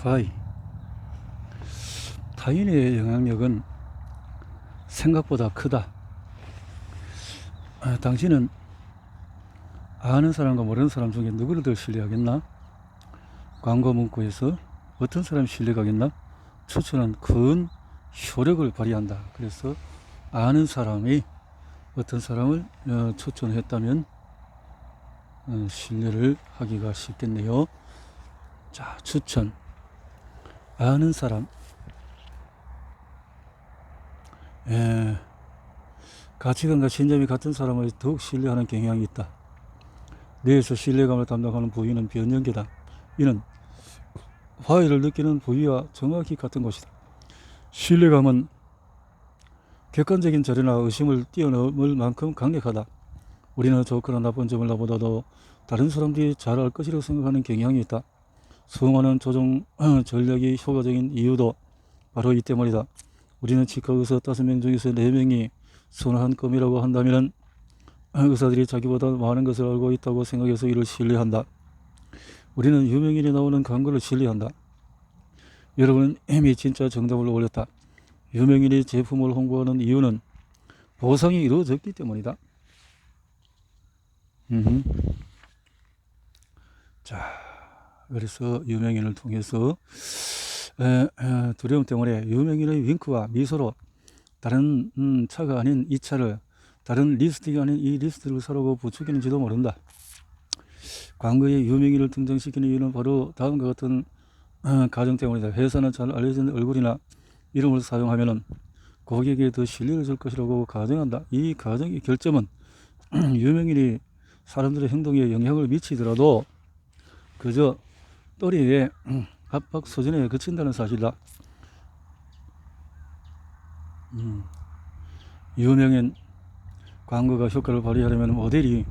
Y. 타인의 영향력은 생각보다 크다. 당신은 아는 사람과 모르는 사람 중에 누구를 더 신뢰하겠나? 광고 문구에서 어떤 사람이 신뢰가겠나? 추천은 큰 효력을 발휘한다. 그래서 아는 사람이 어떤 사람을 추천했다면 신뢰를 하기가 쉽겠네요. 자, 추천. 아는 사람. 가치관과 신념이 같은 사람을 더욱 신뢰하는 경향이 있다. 뇌에서 신뢰감을 담당하는 부위는 변연계다. 이는 화해를 느끼는 부위와 정확히 같은 곳이다. 신뢰감은 객관적인 자료나 의심을 뛰어넘을 만큼 강력하다. 우리는 좋거나 나쁜 점을 나보다도 다른 사람들이 잘 알 것이라고 생각하는 경향이 있다. 수많은 조종 전략이 효과적인 이유도 바로 이 때문이다. 우리는 치과 의사 5명 중에서 4명이 순한 껌이라고 한다면 의사들이 자기보다 많은 것을 알고 있다고 생각해서 이를 신뢰한다. 우리는 유명인이 나오는 광고를 신뢰한다. 여러분은 이미 진짜 정답을 올렸다. 유명인이 제품을 홍보하는 이유는 보상이 이루어졌기 때문이다. 자, 그래서 유명인을 통해서 두려움 때문에 유명인의 윙크와 미소로 다른 차가 아닌 이 차를, 다른 리스트가 아닌 이 리스트를 사라고 부추기는지도 모른다. 광고에 유명인을 등장시키는 이유는 바로 다음과 같은 가정 때문이다. 회사는 잘 알려진 얼굴이나 이름을 사용하면 고객에게 더 신뢰를 줄 것이라고 가정한다. 이 가정의 결점은 유명인이 사람들의 행동에 영향을 미치더라도 그저 또래의 압박 수준에 그친다는 사실이다. 유명인 광고가 효과를 발휘하려면 모델이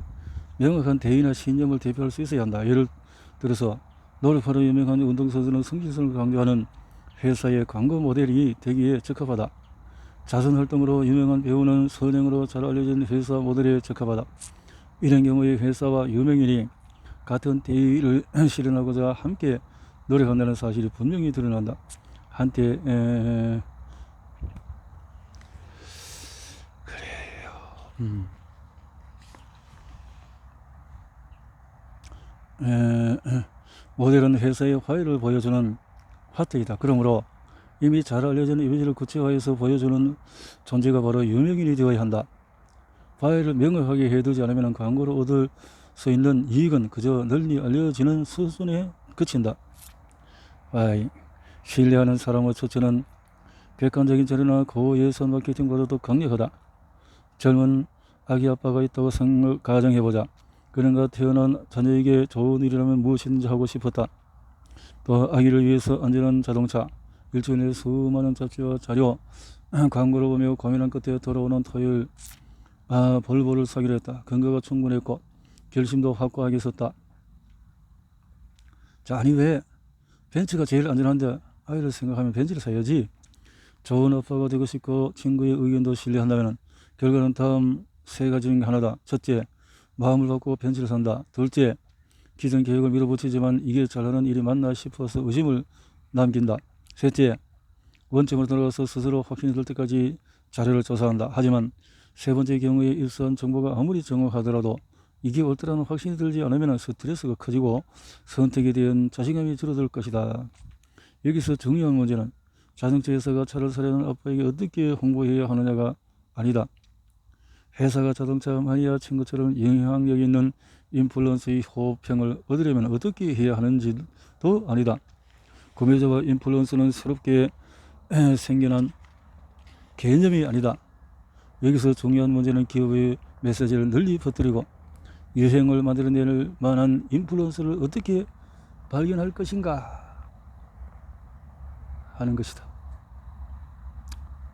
명확한 대의나 신념을 대표할 수 있어야 한다. 예를 들어서 노력하러 유명한 운동선수는 성실성을 강조하는 회사의 광고 모델이 되기에 적합하다. 자선활동으로 유명한 배우는 선행으로 잘 알려진 회사 모델에 적합하다. 이런 경우에 회사와 유명인이 같은 대의를 실현하고자 함께 노력한다는 사실이 분명히 드러난다. 한때 그래요. 모델은 회사의 화해를 보여주는 화두이다. 그러므로 이미 잘 알려진 이미지를 구체화해서 보여주는 존재가 바로 유명인이 되어야 한다. 화해를 명확하게 해두지 않으면 광고로 얻을 수 있는 이익은 그저 널리 알려지는 수준에 그친다. 화해. 신뢰하는 사람의 추천은 객관적인 자료나 고예산 마케팅보다도 강력하다. 젊은 아기 아빠가 있다고 가정해보자. 그런가 태어난 자녀에게 좋은 일이라면 무엇이든지 하고 싶었다. 또 아기를 위해서 안전한 자동차, 일주일에 수많은 잡지와 자료, 광고를 보며 고민한 끝에 돌아오는 토요일, 볼보를 사기로 했다. 근거가 충분했고 결심도 확고하게 섰다. 자, 아니 왜 벤츠가 제일 안전한데 아이를 생각하면 벤츠를 사야지. 좋은 아빠가 되고 싶고 친구의 의견도 신뢰한다면 결과는 다음 3가지 중 하나다. 첫째, 마음을 바꾸고 벤츠를 산다. 둘째, 기존 계획을 밀어붙이지만 이게 잘하는 일이 맞나 싶어서 의심을 남긴다. 셋째, 원점으로 돌아가서 스스로 확신이 들 때까지 자료를 조사한다. 하지만 세 번째 경우에 입수한 정보가 아무리 정확하더라도 이게 옳다라는 확신이 들지 않으면 스트레스가 커지고 선택에 대한 자신감이 줄어들 것이다. 여기서 중요한 문제는 자동차 회사가 차를 사려는 아빠에게 어떻게 홍보해야 하느냐가 아니다. 회사가 자동차 마니아 친구처럼 영향력 있는 인플루언서의 호평을 얻으려면 어떻게 해야 하는지도 아니다. 구매자와 인플루언서는 새롭게 생겨난 개념이 아니다. 여기서 중요한 문제는 기업의 메시지를 널리 퍼뜨리고 유행을 만들어낼 만한 인플루언서를 어떻게 발견할 것인가 하는 것이다.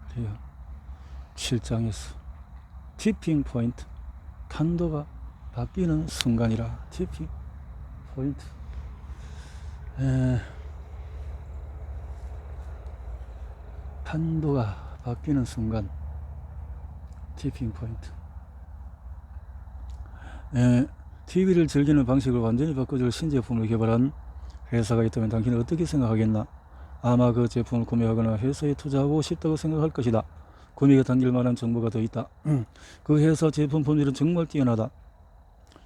그래요. 7장에서 티핑 포인트, 판도가 바뀌는 순간이라. 티핑 포인트. 판도가 바뀌는 순간, 티핑 포인트. TV를 즐기는 방식을 완전히 바꿔줄 신제품을 개발한 회사가 있다면 당신은 어떻게 생각하겠나? 아마 그 제품을 구매하거나 회사에 투자하고 싶다고 생각할 것이다. 구매가 당길 만한 정보가 더 있다. 그 회사 제품 품질은 정말 뛰어나다.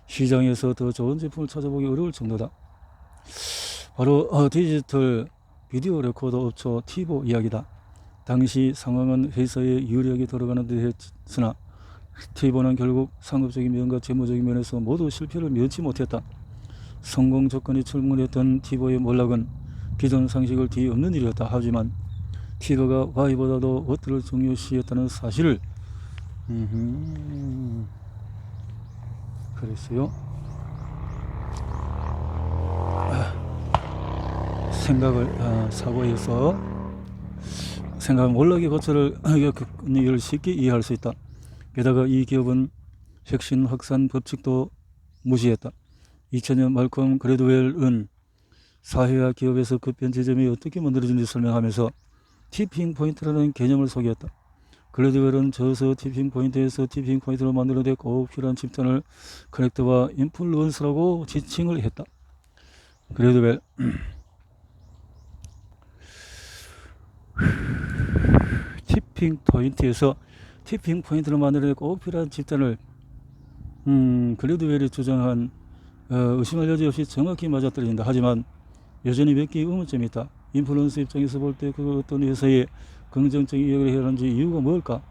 시장에서 더 좋은 제품을 찾아보기 어려울 정도다. 바로 디지털 비디오 레코더 업체 티보 이야기다. 당시 상황은 회사의 유력이 돌아가는 듯 했으나 티보는 결국 상업적인 면과 재무적인 면에서 모두 실패를 면치 못했다. 성공 조건이 출문했던 티보의 몰락은 기존 상식을 뒤엎는 일이었다. 하지만 티보가 Y보다도 워트를 중요시했다는 사실을 그랬어요. 생각을 사고해서 생각 몰락의 거처를 겪는 쉽게 이해할 수 있다. 게다가 이 기업은 혁신 확산 법칙도 무시했다. 2000년 말콤 그래드웰은 사회와 기업에서 급변 지점이 어떻게 만들어지는지 설명하면서 티핑 포인트라는 개념을 소개했다. 그래드웰은 저서 티핑 포인트에서 티핑 포인트로 만들어낸 꼭 필요한 집단을 커넥터와 인플루언서라고 지칭을 했다. 그래드웰 티핑 포인트에서 티핑 포인트로 만들어낸 꼭 필요한 집단을 그래드웰이 주장한 의심할 여지 없이 정확히 맞아떨어진다. 하지만 여전히 몇 개의 의문점이 있다. 인플루언서 입장에서 볼 때 그 어떤 회사에 긍정적인 이야기를 해야 하는지 이유가 뭘까?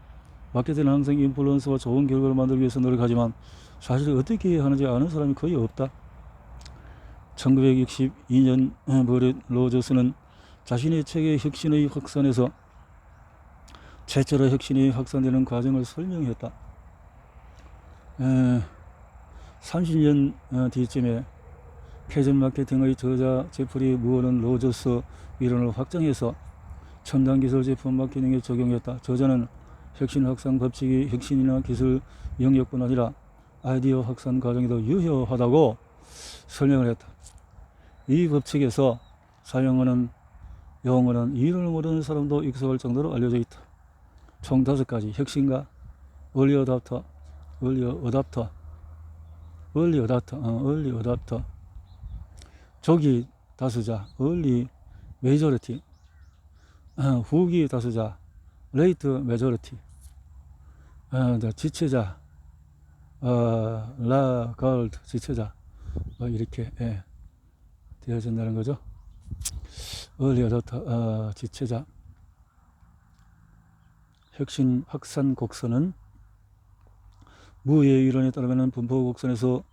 마케팅은 항상 인플루언서와 좋은 결과를 만들기 위해서 노력하지만 사실 어떻게 해야 하는지 아는 사람이 거의 없다. 1962년 버릿 로저스는 자신의 책의 혁신의 확산에서 최초로 혁신이 확산되는 과정을 설명했다. 30년 뒤쯤에 패전 마케팅의 저자 제프리 무어는 로저스 이론을 확장해서 첨단 기술 제품 마케팅에 적용했다. 저자는 혁신 확산 법칙이 혁신이나 기술 영역뿐 아니라 아이디어 확산 과정에도 유효하다고 설명을 했다. 이 법칙에서 사용하는 용어는 이론을 모르는 사람도 익숙할 정도로 알려져 있다. 총 5가지 혁신가, 얼리 어답터, 조기 다수자, 얼리 메이저리티, 후기 다수자, 레이트 메저리티, 지체자, 라가울드 지체자, 이렇게 되어진다는 거죠. 얼리 어답터, 지체자. 혁신 확산 곡선은 무의 이론에 따르면 분포 곡선에서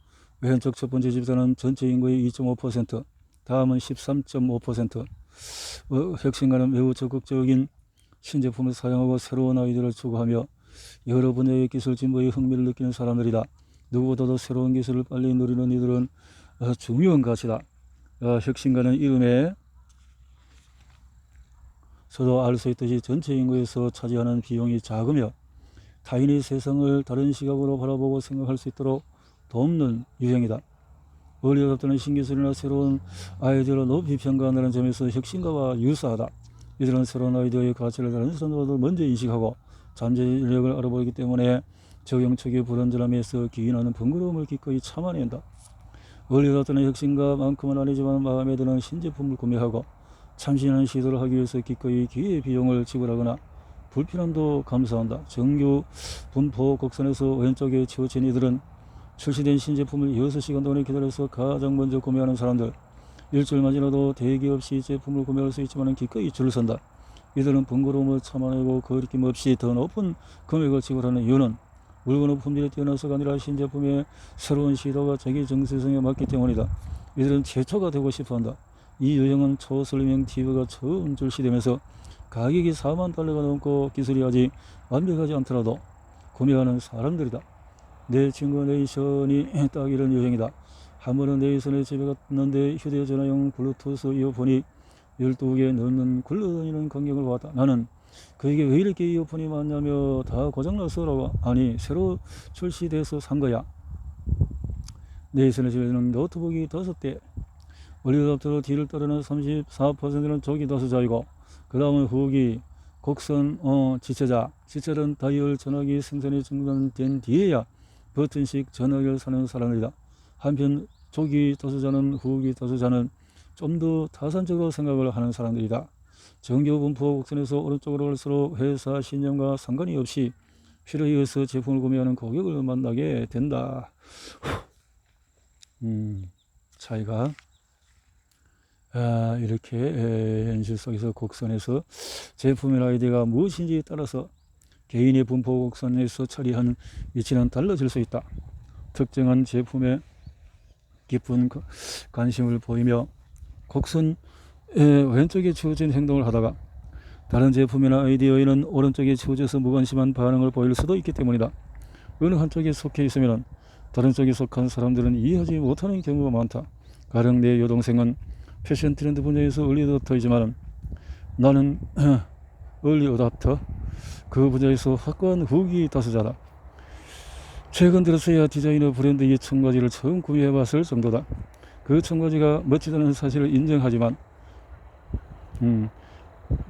왼쪽 첫 번째 집단은 전체 인구의 2.5%, 다음은 13.5%. 혁신가는 매우 적극적인 신제품을 사용하고 새로운 아이디어를 추구하며 여러 분야의 기술 진보에 흥미를 느끼는 사람들이다. 누구보다도 새로운 기술을 빨리 누리는 이들은 중요한 가치다. 혁신가는 이름에 서도 알 수 있듯이 전체 인구에서 차지하는 비용이 작으며 타인이 세상을 다른 시각으로 바라보고 생각할 수 있도록 돕는 유형이다. 얼리 어답터는 신기술이나 새로운 아이디어를 높이 평가한다는 점에서 혁신가와 유사하다. 이들은 새로운 아이디어의 가치를 다른 사람들보다 먼저 인식하고 잠재력을 알아보기 때문에 적용 초기의 불안전함에서 기인하는 번거로움을 기꺼이 참아낸다. 얼리 어답터는 혁신가만큼은 아니지만 마음에 드는 신제품을 구매하고 참신한 시도를 하기 위해서 기꺼이 기회 비용을 지불하거나 불필요함도 감수한다. 정규 분포 곡선에서 왼쪽에 치우친 이들은 출시된 신제품을 6시간 동안 기다려서 가장 먼저 구매하는 사람들. 일주일만 지나도 대기 없이 제품을 구매할 수 있지만 기꺼이 줄을 선다. 이들은 번거로움을 참아내고 거리낌 없이 더 높은 금액을 지불하는 이유는 물건의 품질이 뛰어나서가 아니라 신제품의 새로운 시도가 자기 정체성에 맞기 때문이다. 이들은 최초가 되고 싶어한다. 이 유형은 초설명 TV가 처음 출시되면서 가격이 4만 달러가 넘고 기술이 아직 완벽하지 않더라도 구매하는 사람들이다. 내 친구 네이션이 딱 이런 유형이다. 한 번은 네이션에 집에 갔는데 휴대전화용 블루투스 이어폰이 12개 넘는 굴러다니는 광경을 보았다. 나는 그에게 왜 이렇게 이어폰이 많냐며 다 고장났어라고. 아니 새로 출시돼서 산 거야. 네이션의 집에는 노트북이 5대, 얼리 어답터로 뒤를 따르는 34%는 조기 다수자이고 그 다음은 후기, 곡선, 지체는 다이얼 전화기 생산이 중단된 뒤에야 버튼식 전화기를 사는 사람들이다. 한편 조기 다수자는 후기 다수자는 좀 더 타산적으로 생각을 하는 사람들이다. 정규 분포 곡선에서 오른쪽으로 갈수록 회사 신념과 상관이 없이 필요에 의해서 제품을 구매하는 고객을 만나게 된다. 차이가 이렇게 현실 속에서 곡선에서 제품의 아이디어가 무엇인지에 따라서 개인의 분포 곡선에서 처리한 위치는 달라질 수 있다. 특정한 제품에 깊은 관심을 보이며 곡선 왼쪽에 치워진 행동을 하다가 다른 제품이나 아이디어에는 오른쪽에 치워져서 무관심한 반응을 보일 수도 있기 때문이다. 어느 한쪽에 속해 있으면 다른 쪽에 속한 사람들은 이해하지 못하는 경우가 많다. 가령 내 여동생은 패션 트렌드 분야에서 얼리 어답터이지만 나는 얼리 어답터 그 분야에서 확고한 후기 다수자다. 최근 들어서야 디자이너 브랜드의 청바지를 처음 구매해봤을 정도다. 그 청바지가 멋지다는 사실을 인정하지만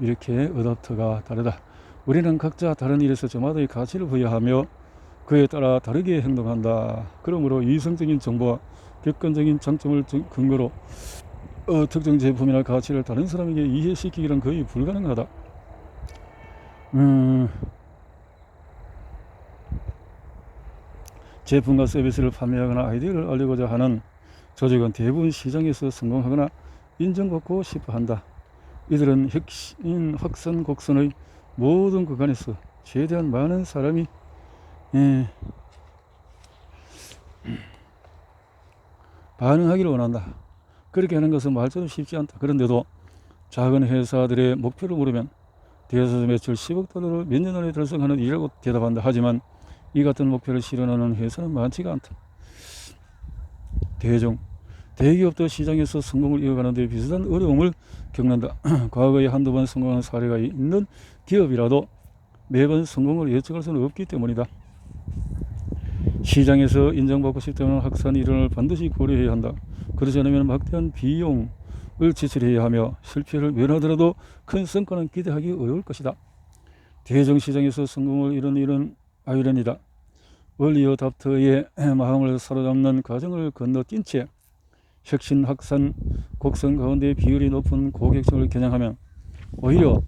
이렇게 어답터가 다르다. 우리는 각자 다른 일에서 저마다의 가치를 부여하며 그에 따라 다르게 행동한다. 그러므로 이성적인 정보와 객관적인 장점을 근거로 특정 제품이나 가치를 다른 사람에게 이해시키기는 거의 불가능하다. 제품과 서비스를 판매하거나 아이디어를 알리고자 하는 조직은 대부분 시장에서 성공하거나 인정받고 싶어 한다. 이들은 혁신 확산 곡선의 모든 구간에서 최대한 많은 사람이 반응하기를 원한다. 그렇게 하는 것은 말처럼 쉽지 않다. 그런데도 작은 회사들의 목표를 물으면 대여서 매출 10억 달러를 몇 년 안에 달성하는 일이라고 대답한다. 하지만 이 같은 목표를 실현하는 회사는 많지가 않다. 대기업도 시장에서 성공을 이어가는 데 비슷한 어려움을 겪는다. 과거에 한두 번 성공한 사례가 있는 기업이라도 매번 성공을 예측할 수는 없기 때문이다. 시장에서 인정받고 싶다면 확산 이론을 반드시 고려해야 한다. 그렇지 않으면 막대한 비용을 지출해야 하며 실패를 면하더라도 큰 성과는 기대하기 어려울 것이다. 대중시장에서 성공을 이룬 아이러니다. 얼리 어답터의 마음을 사로잡는 과정을 건너뛴 채 혁신 확산 곡선 가운데 비율이 높은 고객층을 겨냥하면 오히려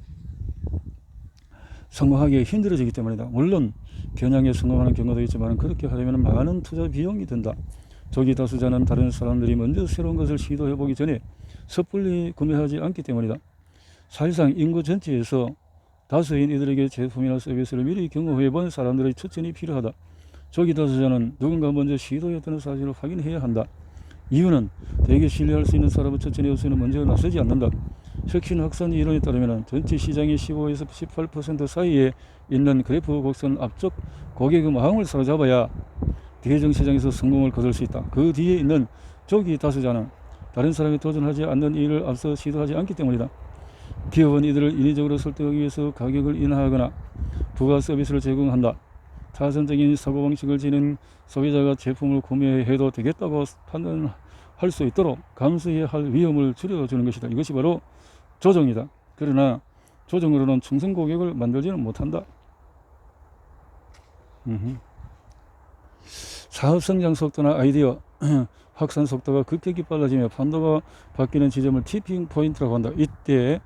성공하기 힘들어지기 때문이다. 물론 겨냥에 성공하는 경우도 있지만 그렇게 하려면 많은 투자 비용이 든다. 조기 다수자는 다른 사람들이 먼저 새로운 것을 시도해보기 전에 섣불리 구매하지 않기 때문이다. 사실상 인구 전체에서 다수인 이들에게 제품이나 서비스를 미리 경험해본 사람들의 추천이 필요하다. 조기 다수자는 누군가 먼저 시도했다는 사실을 확인해야 한다. 이유는 대개 신뢰할 수 있는 사람의 추천에 없이는 먼저 나서지 않는다. 혁신 확산 이론에 따르면 전체 시장의 15에서 18% 사이에 있는 그래프 곡선 앞쪽 고객의 마음을 사로잡아야 대중시장에서 성공을 거둘 수 있다. 그 뒤에 있는 조기 다수자는 다른 사람이 도전하지 않는 일을 앞서 시도하지 않기 때문이다. 기업은 이들을 인위적으로 설득하기 위해서 가격을 인하하거나 부가 서비스를 제공한다. 타선적인 사고방식을 지닌 소비자가 제품을 구매해도 되겠다고 판단할 수 있도록 감수해야 할 위험을 줄여주는 것이다. 이것이 바로 조정이다. 그러나 조정으로는 충성 고객을 만들지는 못한다. 사업 성장 속도나 아이디어 확산 속도가 급격히 빨라지며 판도가 바뀌는 지점을 티핑 포인트라고 한다. 이때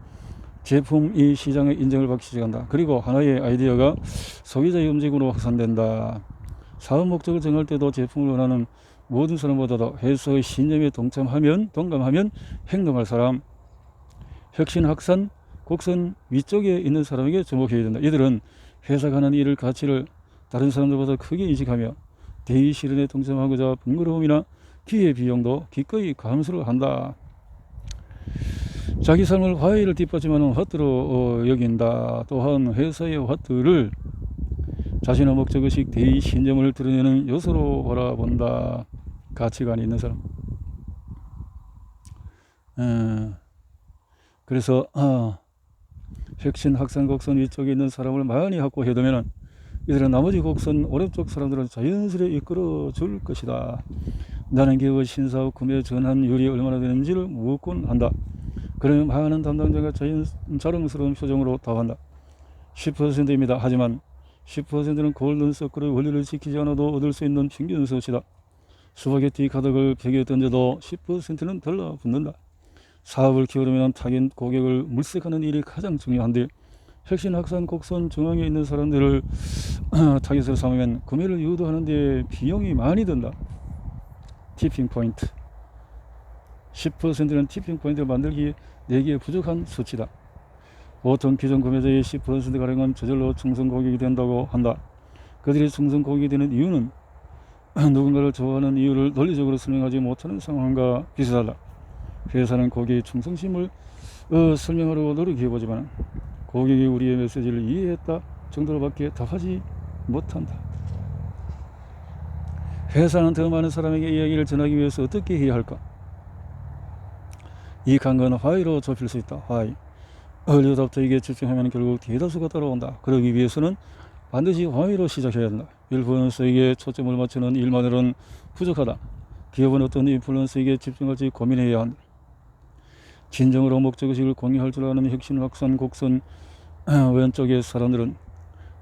제품이 시장의 인정을 받기 시작한다. 그리고 하나의 아이디어가 소비자의 움직임으로 확산된다. 사업 목적을 정할 때도 제품을 원하는 모든 사람보다도 회사의 신념에 동감하면 행동할 사람, 혁신 확산 곡선 위쪽에 있는 사람에게 주목해야 된다. 이들은 회사가 하는 일을 가치를 다른 사람들보다 크게 인식하며 대의 실현에 동참하고자 번거로움이나 기회 비용도 기꺼이 감수를 한다. 자기 삶을 화해를 뒷받침하는 화두로 여긴다. 또한 회사의 화두를 자신의 목적의식, 대의, 신념을 드러내는 요소로 바라본다. 가치관이 있는 사람. 그래서 혁신 확산 곡선 위쪽에 있는 사람을 많이 확보해두면 이들은 나머지 곡선 오른쪽 사람들을 자연스레 이끌어 줄 것이다. 나는 기업의 신사업 구매 전환율이 얼마나 되는지를 묻곤 한다. 그러면 많은 담당자가 자랑스러운 표정으로 답한다. 10%입니다. 하지만 10%는 골든서클의 원리를 지키지 않아도 얻을 수 있는 평균 수치다. 스파게티 가득을 벽에 던져도 10%는 달라붙는다. 사업을 키우려면 타깃 고객을 물색하는 일이 가장 중요한데 핵심 확산 곡선 중앙에 있는 사람들을 타깃으로 삼으면 구매를 유도하는 데 비용이 많이 든다. 티핑 포인트 10%는 티핑 포인트를 만들기 내기에 부족한 수치다. 보통 기존 구매자의 10%가량은 저절로 충성 고객이 된다고 한다. 그들이 충성 고객이 되는 이유는 누군가를 좋아하는 이유를 논리적으로 설명하지 못하는 상황과 비슷하다. 회사는 고객의 충성심을 설명하려고 노력해보지만 고객이 우리의 메시지를 이해했다 정도로밖에 답하지 못한다. 회사는 더 많은 사람에게 이야기를 전하기 위해서 어떻게 해야 할까? 이 간과는 why로 좁힐 수 있다. why. early adopter에게 집중하면 결국 대다수가 따라온다. 그러기 위해서는 반드시 why로 시작해야 한다. 인플루언서에게 초점을 맞추는 일만으로는 부족하다. 기업은 어떤 인플루언서에게 집중할지 고민해야 한다. 진정으로 목적의식을 공유할 줄 아는 핵심 확산 곡선 왼쪽의 사람들은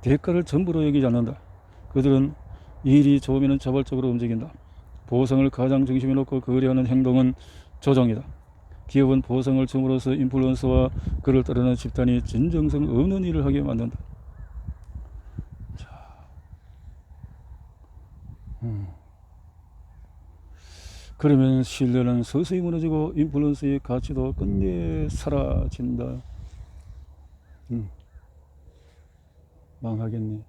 대가를 전부로 여기지 않는다. 그들은 일이 좋으면 자발적으로 움직인다. 보상을 가장 중심에 놓고 거래하는 행동은 조정이다. 기업은 보상을 줌으로써 인플루언서와 그를 따르는 집단이 진정성 없는 일을 하게 만든다. 자, 그러면 신뢰는 서서히 무너지고 인플루언서의 가치도 끝내 사라진다. 망하겠네.